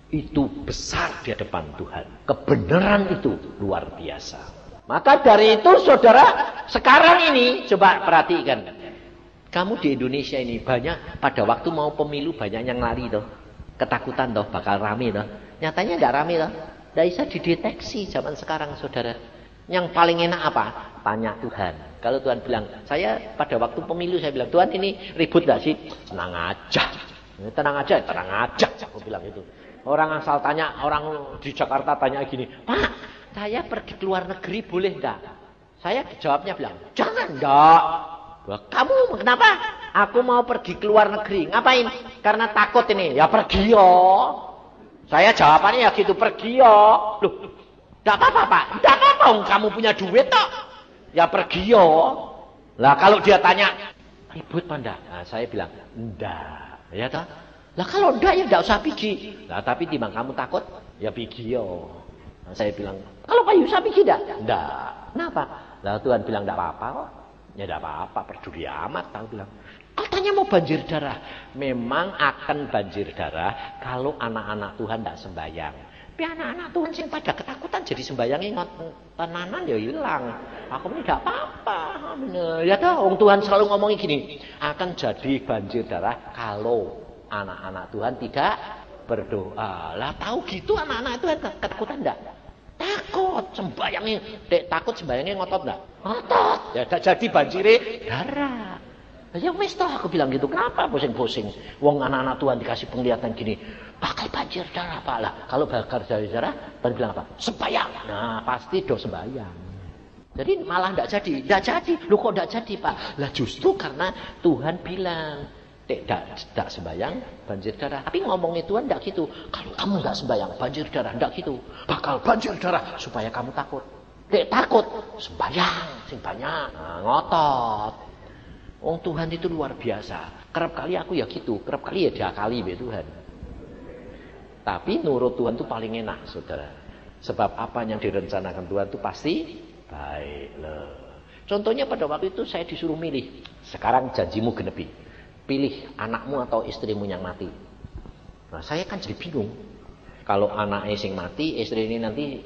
itu besar di hadapan Tuhan. Kebenaran itu luar biasa. Maka dari itu saudara, sekarang ini coba perhatikan. Kamu di Indonesia ini banyak pada waktu mau pemilu banyak yang lari toh. Ketakutan toh bakal rame toh. Nyatanya enggak rame toh. Enggak bisa dideteksi zaman sekarang saudara. Yang paling enak apa? Tanya Tuhan. Kalau Tuhan bilang, saya pada waktu pemilu saya bilang, Tuhan ini ribut enggak sih? Tenang aja. Tenang aja, tenang aja. Aku bilang itu. Orang asal tanya, orang di Jakarta tanya gini, Pak, saya pergi ke luar negeri boleh enggak? Saya jawabnya bilang, jangan enggak. Kamu kenapa? Aku mau pergi ke luar negeri. Ngapain? Karena takut ini. Ya pergi yo. Saya jawabannya ya gitu, pergi yo. Loh, enggak apa-apa, Pak. Enggak apa-apa, kamu punya duit toh. Ya pergi yo. Lah kalau dia tanya, ribut Pak enggak? Nah, saya bilang, enggak. Ya toh? Lah kalau enggak ya enggak usah pergi. Lah tapi timbang kamu takut, ya pergi yo. Nah, saya bilang, kalau Pak Yusa pergi enggak? Enggak. Kenapa? Lah Tuhan bilang enggak apa-apa kok. Ya tidak apa-apa, peduli amat. Tahu bilang, katanya mau banjir darah. Memang akan banjir darah kalau anak-anak Tuhan tidak sembahyang. Tapi anak-anak Tuhan sing pada ketakutan jadi sembahyangnya tenanan ya hilang. Aku ini tidak apa-apa. Ya tahu, Tuhan selalu ngomongin gini, akan jadi banjir darah kalau anak-anak Tuhan tidak berdoa. Lah tahu gitu anak-anak Tuhan ketakutan tidak? Takut sembayangnya, takut sembayangnya ngotot enggak? Ngotot. Ya jadi banjire darah. Ya wis toh aku bilang gitu. Kenapa pusing-pusing? Wong anak-anak Tuhan dikasih penglihatan gini, bakal banjir darah Pak lah. Kalau bakal banjir darah, Tuhan bilang apa? Sembayang. Nah, pasti do sembayang. Jadi malah enggak jadi. Enggak jadi. Lu kok enggak jadi, Pak? Lah justru karena Tuhan bilang tidak sembahyang banjir darah. Tapi ngomongnya Tuhan tidak gitu. Kalau kamu tidak sembahyang banjir darah, tidak gitu. Bakal banjir darah supaya kamu takut. Takut sembahyang sing banyak. Nah, ngotot. Tuhan itu luar biasa. Kerap kali aku ya gitu. Kerap kali ya diakali be Tuhan. Tapi nurut Tuhan itu paling enak, saudara. Sebab apa yang direncanakan Tuhan itu pasti baik. Contohnya pada waktu itu saya disuruh milih. Sekarang janjimu genepi. Pilih anakmu atau istrimu yang mati. Nah, saya kan jadi bingung. Kalau anaknya sing mati, istri ini nanti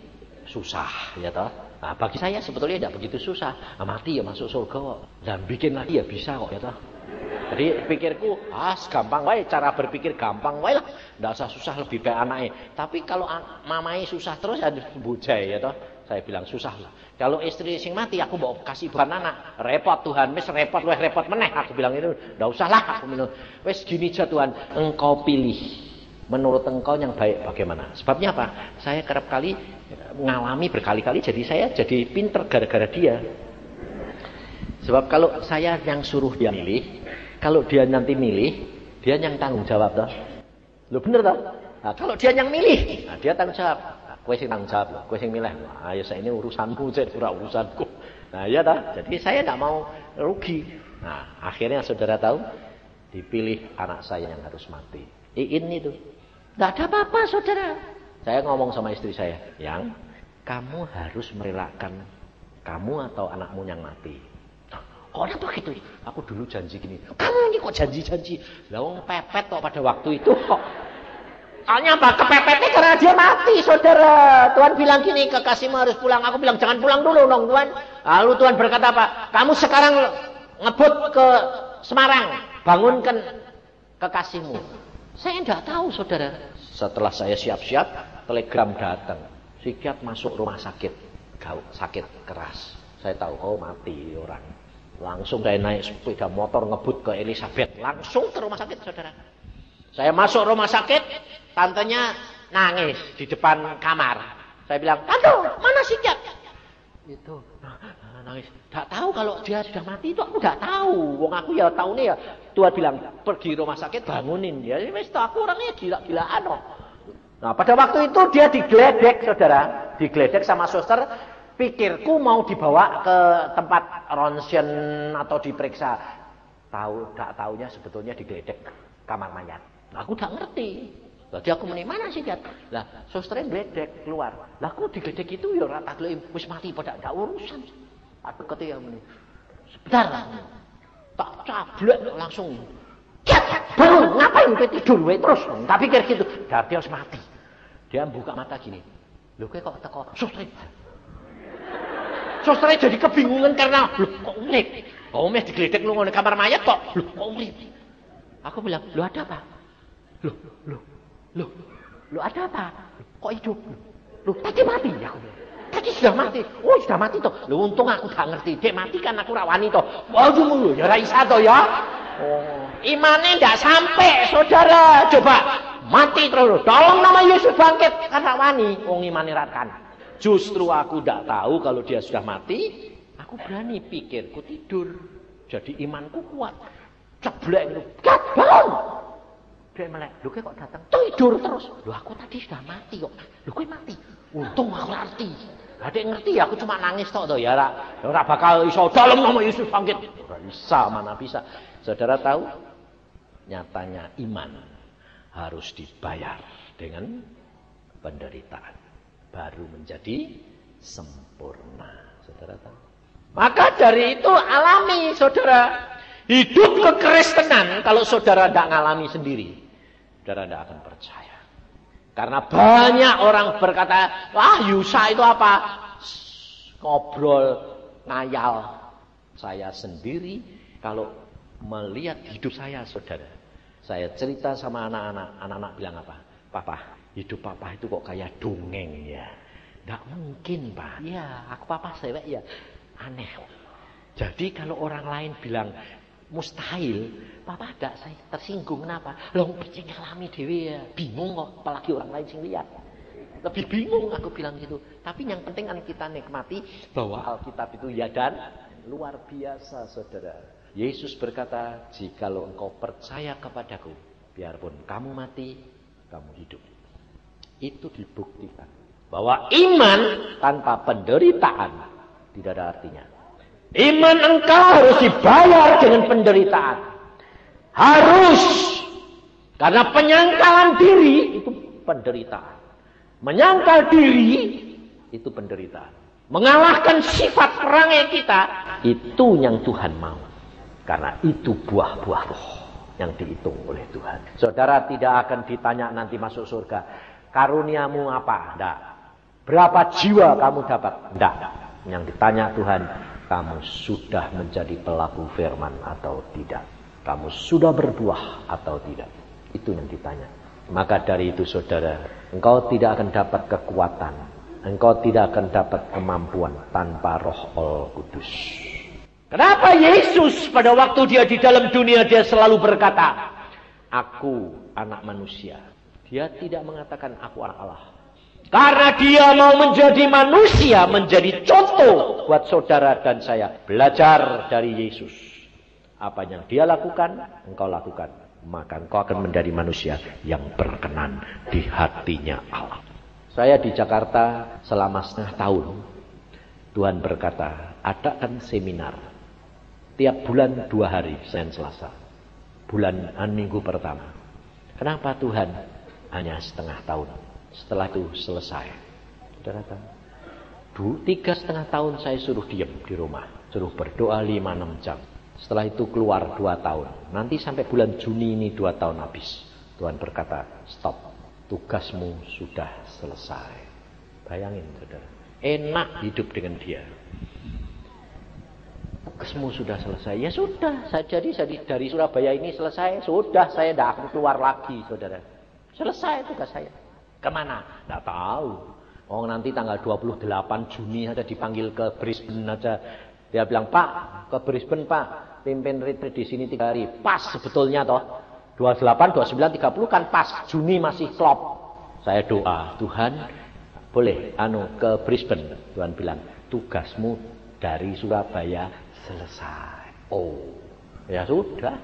susah, ya toh. Nah, bagi saya sebetulnya tidak begitu susah. Nah, mati ya masuk surga kok. Dan bikin lagi ya bisa kok, ya toh. Jadi pikirku, gampang wae, cara berpikir gampang wae lah. Tidak usah susah, lebih baik anaknya. Tapi kalau mamai susah terus ya bujai, ya toh. Saya bilang susah lah. Kalau istri sing mati aku mau kasih bukan anak, repot Tuhan, wis repot weh repot meneh. Aku bilang itu, ndak usah lah aku bilang. Wis gini aja Tuhan, engkau pilih. Menurut engkau yang baik bagaimana? Sebabnya apa? Saya kerap kali ngalami berkali-kali jadi saya jadi pinter gara-gara dia. Sebab kalau saya yang suruh dia milih, kalau dia nanti milih, dia yang tanggung jawab toh. Loh bener toh? Nah, kalau dia yang milih, nah, dia tanggung jawab. Kowe sing tanggung jawab, kowe sing milih. Ayo saya ini urusanmu, ora urusanku. Nah, ya dah. Jadi saya tidak mau rugi. Nah, akhirnya saudara tahu dipilih anak saya yang harus mati. Iin itu. Enggak ada apa-apa, saudara. Saya ngomong sama istri saya, "Yang kamu harus merelakan kamu atau anakmu yang mati." Kok apa gitu? Aku dulu janji gini. Kamu ini kok janji-janji? Lah wong pepet kok pada waktu itu kok. Soalnya apa? Kepepetnya karena dia mati, saudara. Tuhan bilang gini, kekasihmu harus pulang. Aku bilang, jangan pulang dulu dong, Tuhan. Lalu Tuhan berkata apa? Kamu sekarang ngebut ke Semarang. Bangunkan kekasihmu. Saya tidak tahu, saudara. Setelah saya siap-siap, telegram datang. Si Kiat masuk rumah sakit. Sakit keras. Saya tahu, oh mati orang. Langsung saya naik sepeda motor ngebut ke Elizabeth. Langsung ke rumah sakit, saudara. Saya masuk rumah sakit, tantenya nangis di depan kamar. Saya bilang, "Tante, mana si Kiat?" Itu nangis. Tidak tahu kalau dia sudah mati itu aku tidak tahu. Wong aku ya tahu nih ya. Tuhan bilang pergi rumah sakit bangunin ya. Wes aku orangnya gila-gilaan kok. Nah pada waktu itu dia digeledek saudara, digeledek sama suster. Pikirku mau dibawa ke tempat ronsen atau diperiksa. Tidak tahunya sebetulnya digeledek kamar mayat. Nah, aku tidak ngerti. Jadi aku meni mana sih Kiat? Lah susternya geledek keluar. Lah aku digeledek itu ya rata gelem wis mati pada ndak urusan. Aku ketika meni. Sebentar lah. Tak cablek langsung. Kiat, bangun, ngapain kowe tidur wae terus? Tak pikir gitu. Berarti harus mati. Dia buka mata gini. Lho kowe kok teko susternya jadi kebingungan karena lho kok urip. Oh meh digeledek lu ngene kamar mayat kok. Lho kok urip. Aku bilang, "Lho ada apa?" Loh ada apa? Kok hidup? Loh tadi mati ya aku bilang. Tadi sudah mati. Oh sudah mati toh. Loh untung aku gak ngerti. Dek mati kan aku rawani toh. Waduh mulu ya Raisa toh ya. Oh imannya ndak sampai saudara. Coba mati terus. Tolong nama Yesus bangkit kan rawani. Wong imannya rakan. Justru aku ndak tahu kalau dia sudah mati. Aku berani pikirku tidur. Jadi imanku kuat. Ceblek itu. Kat bangun. Dia melek, "Lho kok datang tidur terus." "Lho aku tadi sudah mati kok." "Lho kowe mati." Untung aku ngerti. Adek ngerti aku cuma nangis tok to ya ora bakal iso dalem nama Yesus bangkit. Ora bisa, mana bisa. Saudara tahu? Nyatanya iman harus dibayar dengan penderitaan baru menjadi sempurna. Saudara tahu? Maka dari itu alami saudara. Hidup kekristenan kalau saudara tidak ngalami sendiri. Saudara tidak akan percaya. Karena banyak orang berkata, "Wah Yusa itu apa?" Ngobrol, ngayal. Saya sendiri kalau melihat hidup saya saudara. Saya cerita sama anak-anak. Anak-anak bilang apa? "Papa, hidup papa itu kok kayak dongeng ya." Tidak mungkin Pak. Ya aku papa sewek ya. Aneh. Jadi kalau orang lain bilang mustahil, papa ada saya tersinggung kenapa? Loh sing ngalami dhewe ya, bingung kok apalagi orang lain sing lihat. Lebih bingung aku bilang gitu. Tapi yang penting kan kita nikmati bahwa Alkitab itu ya dan luar biasa saudara. Yesus berkata, "Jikalau engkau percaya kepadaku, biarpun kamu mati, kamu hidup." Itu dibuktikan bahwa iman tanpa penderitaan tidak ada artinya. Iman engkau harus dibayar dengan penderitaan. Harus. Karena penyangkalan diri itu penderitaan. Menyangkal diri itu penderitaan. Mengalahkan sifat perangai kita itu yang Tuhan mau. Karena itu buah-buah roh yang dihitung oleh Tuhan. Saudara tidak akan ditanya nanti masuk surga, "Karuniamu apa?" Enggak. "Berapa jiwa kamu dapat?" Enggak. Yang ditanya Tuhan, "Kamu sudah menjadi pelaku firman atau tidak? Kamu sudah berbuah atau tidak?" Itu yang ditanya. Maka dari itu saudara, engkau tidak akan dapat kekuatan. Engkau tidak akan dapat kemampuan tanpa Roh Al-Kudus. Kenapa Yesus pada waktu dia di dalam dunia dia selalu berkata, "Aku anak manusia." Dia tidak mengatakan aku anak Allah. Karena dia mau menjadi manusia, menjadi contoh buat saudara dan saya. Belajar dari Yesus. Apa yang dia lakukan, engkau lakukan. Maka engkau akan menjadi manusia yang berkenan di hatinya Allah. Saya di Jakarta selama setengah tahun. Tuhan berkata, adakan seminar. Tiap bulan 2 hari, Senin Selasa. Minggu pertama. Kenapa Tuhan? Hanya setengah tahun. Setelah itu selesai. Saudara tahu? 3,5 tahun saya suruh diam di rumah. Suruh berdoa 5-6 jam. Setelah itu keluar 2 tahun. Nanti sampai bulan Juni ini 2 tahun habis. Tuhan berkata, stop. Tugasmu sudah selesai. Bayangin saudara. Enak hidup dengan dia. Tugasmu sudah selesai. Ya sudah. Jadi dari Surabaya ini selesai. Sudah saya tidak akan keluar lagi saudara. Selesai tugas saya. Kemana? Tidak tahu. Oh nanti tanggal 28 Juni ada dipanggil ke Brisbane aja. Dia bilang, Pak, ke Brisbane Pak, pimpin retreat di sini 3 hari. Pas sebetulnya toh. 28, 29, 30 kan pas. Juni masih klop. Saya doa, Tuhan boleh ke Brisbane. Tuhan bilang, tugasmu dari Surabaya selesai. Oh, ya sudah.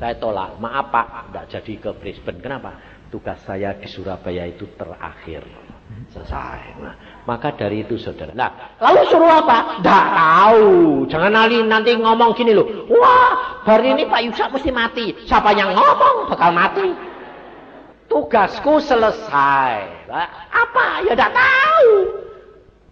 Saya tolak. Maaf Pak, tidak jadi ke Brisbane. Kenapa? Tugas saya di Surabaya itu terakhir. Selesai. Nah, maka dari itu saudara. Nah, lalu suruh apa? Tidak tahu. Jangan nanti ngomong gini loh. Wah, hari ini Pak Yusak mesti mati. Siapa yang ngomong bakal mati. Tugasku selesai. Nah, apa? Ya tidak tahu.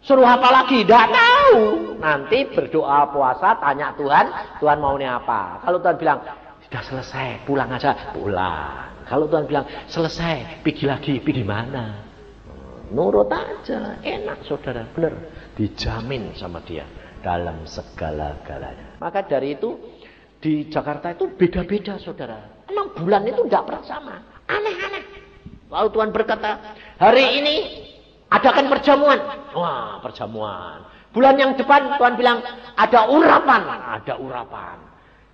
Suruh apa lagi? Tidak tahu. Nanti berdoa puasa, tanya Tuhan. Tuhan maunya apa? Kalau Tuhan bilang, sudah selesai, pulang aja. Pulang. Kalau Tuhan bilang, selesai, pergi lagi. Pergi di mana? Nurut aja, enak saudara, benar, dijamin sama dia dalam segala-galanya. Maka dari itu di Jakarta itu beda-beda saudara. 6 bulan itu tidak pernah sama, aneh-aneh. Lalu Tuhan berkata, hari ini adakan perjamuan. Wah, perjamuan. Bulan yang depan Tuhan bilang ada urapan, ada urapan.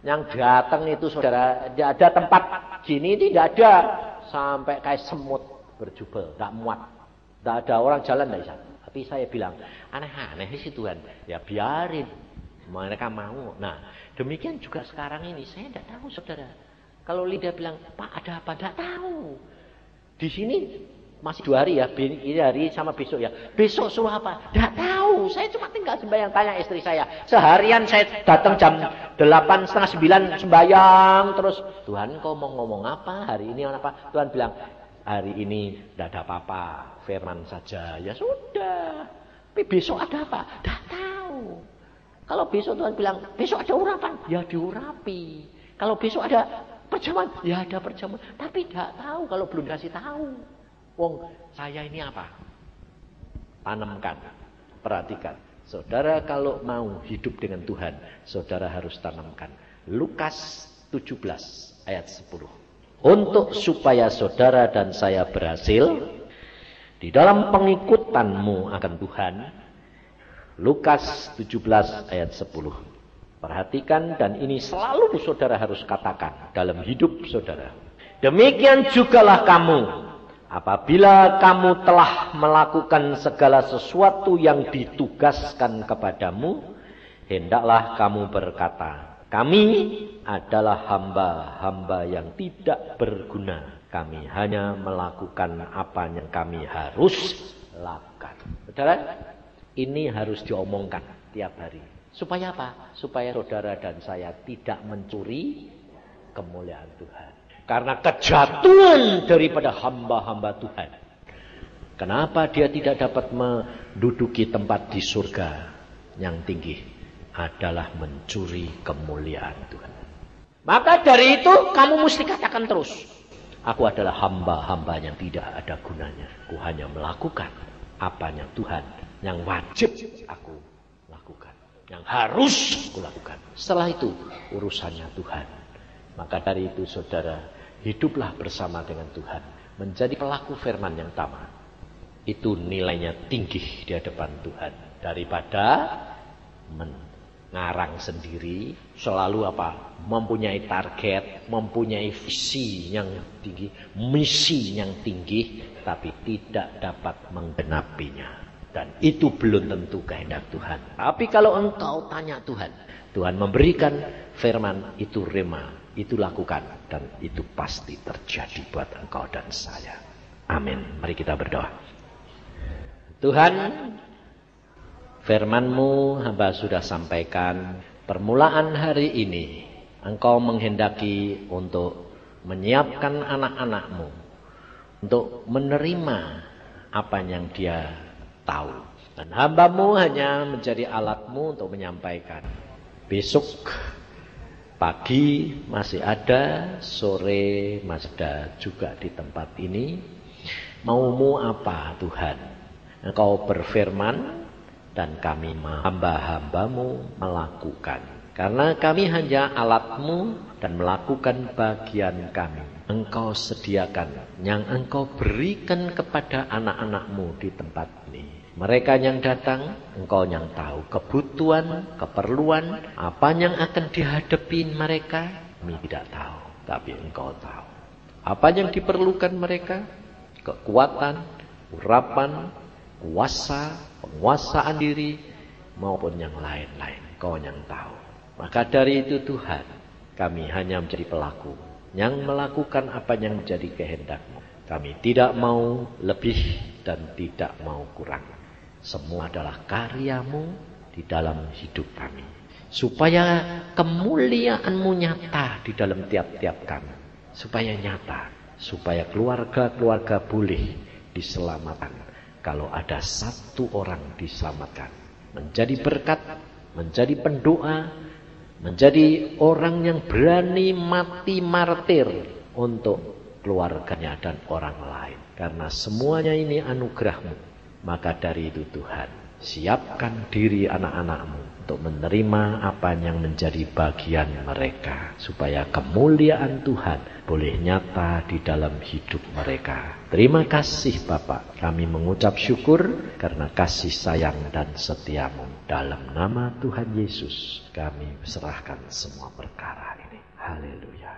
Yang datang itu saudara, ada tempat gini tidak ada, sampai kayak semut berjubel, tidak muat. Tidak ada orang jalan dari sana. Tapi saya bilang, aneh-aneh sih Tuhan. Ya biarin. Mereka mau. Nah, demikian juga sekarang ini. Saya tidak tahu saudara. Kalau Lida bilang, Pak ada apa? Tidak tahu. Di sini masih 2 hari ya. Ini hari sama besok ya. Besok suruh apa? Tidak tahu. Saya cuma tinggal sembahyang. Tanya istri saya. Seharian saya datang jam 8, setengah 9 sembahyang. Terus, Tuhan kau mau ngomong apa? Hari ini apa? Tuhan bilang, hari ini tidak ada apa-apa, firman saja. Ya sudah. Tapi besok ada apa? Tidak tahu. Kalau besok Tuhan bilang, besok ada urapan. Ya diurapi. Kalau besok ada perjamuan. Ya ada perjamuan. Tapi tidak tahu kalau belum dikasih tahu. Wong, saya ini apa? Tanamkan. Perhatikan. Saudara kalau mau hidup dengan Tuhan, saudara harus tanamkan. Lukas 17 ayat 10. Untuk supaya saudara dan saya berhasil di dalam pengikutanmu akan Tuhan. Lukas 17 ayat 10. Perhatikan dan ini selalu saudara harus katakan dalam hidup saudara. Demikian jugalah kamu. Apabila kamu telah melakukan segala sesuatu yang ditugaskan kepadamu, hendaklah kamu berkata, kami adalah hamba-hamba yang tidak berguna. Kami hanya melakukan apa yang kami harus lakukan. Saudara, ini harus diomongkan tiap hari. Supaya apa? Supaya saudara dan saya tidak mencuri kemuliaan Tuhan. Karena kejatuhan daripada hamba-hamba Tuhan. Kenapa dia tidak dapat menduduki tempat di surga yang tinggi? Adalah mencuri kemuliaan Tuhan. Maka dari itu kamu mesti katakan terus, aku adalah hamba-hamba yang tidak ada gunanya. Aku hanya melakukan apa yang Tuhan, yang wajib aku lakukan, yang harus aku lakukan. Setelah itu urusannya Tuhan. Maka dari itu saudara, hiduplah bersama dengan Tuhan, menjadi pelaku firman yang tamat. Itu nilainya tinggi di hadapan Tuhan daripada ngarang sendiri, selalu apa? Mempunyai target, mempunyai visi yang tinggi, misi yang tinggi, tapi tidak dapat menggenapinya. Dan itu belum tentu kehendak Tuhan. Tapi kalau engkau tanya Tuhan, Tuhan memberikan firman, itu rema, itu lakukan, dan itu pasti terjadi buat engkau dan saya. Amin. Mari kita berdoa. Tuhan, firman-Mu hamba sudah sampaikan. Permulaan hari ini Engkau menghendaki untuk menyiapkan anak-anak-Mu untuk menerima apa yang dia tahu. Dan hamba-Mu hanya menjadi alat-Mu untuk menyampaikan. Besok pagi masih ada, sore masih ada juga di tempat ini. Mau-Mu apa Tuhan? Engkau berfirman dan kami hamba-hamba-Mu melakukan. Karena kami hanya alatmu dan melakukan bagian kami. Engkau sediakan, yang engkau berikan kepada anak-anakmu di tempat ini. Mereka yang datang, engkau yang tahu kebutuhan, keperluan, apa yang akan dihadapi mereka. Kami tidak tahu, tapi engkau tahu. Apa yang diperlukan mereka? Kekuatan, urapan, kuasa, penguasaan diri, maupun yang lain-lain. Engkau yang tahu. Maka dari itu Tuhan, kami hanya menjadi pelaku yang melakukan apa yang menjadi kehendak-Mu. Kami tidak mau lebih dan tidak mau kurang. Semua adalah karya-Mu di dalam hidup kami. Supaya kemuliaan-Mu nyata di dalam tiap-tiap kami. Supaya nyata. Supaya keluarga-keluarga boleh diselamatkan. Kalau ada satu orang diselamatkan. Menjadi berkat, menjadi pendoa, menjadi orang yang berani mati martir untuk keluarganya dan orang lain. Karena semuanya ini anugerah-Mu. Maka dari itu Tuhan, siapkan diri anak-anak-Mu untuk menerima apa yang menjadi bagian mereka. Supaya kemuliaan Tuhan boleh nyata di dalam hidup mereka. Terima kasih Bapak. Kami mengucap syukur karena kasih sayang dan setia-Mu. Dalam nama Tuhan Yesus kami serahkan semua perkara ini. Haleluya.